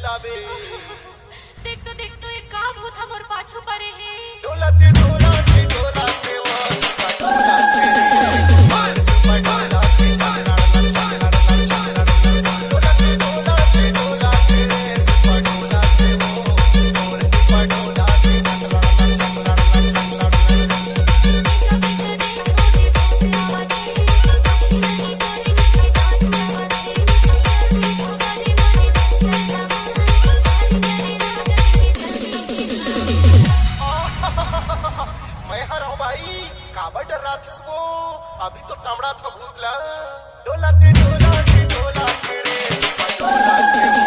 हिलावे। देख तो एक का भूत हमर पाछू पड़े है। डोलाते डोलाते डोलाते वो डोलाते डोलाते काबर डर रहा था इसको, अभी तो टमड़ा था भूतला। डोलाते डोलाते डोलाते रे डोलाते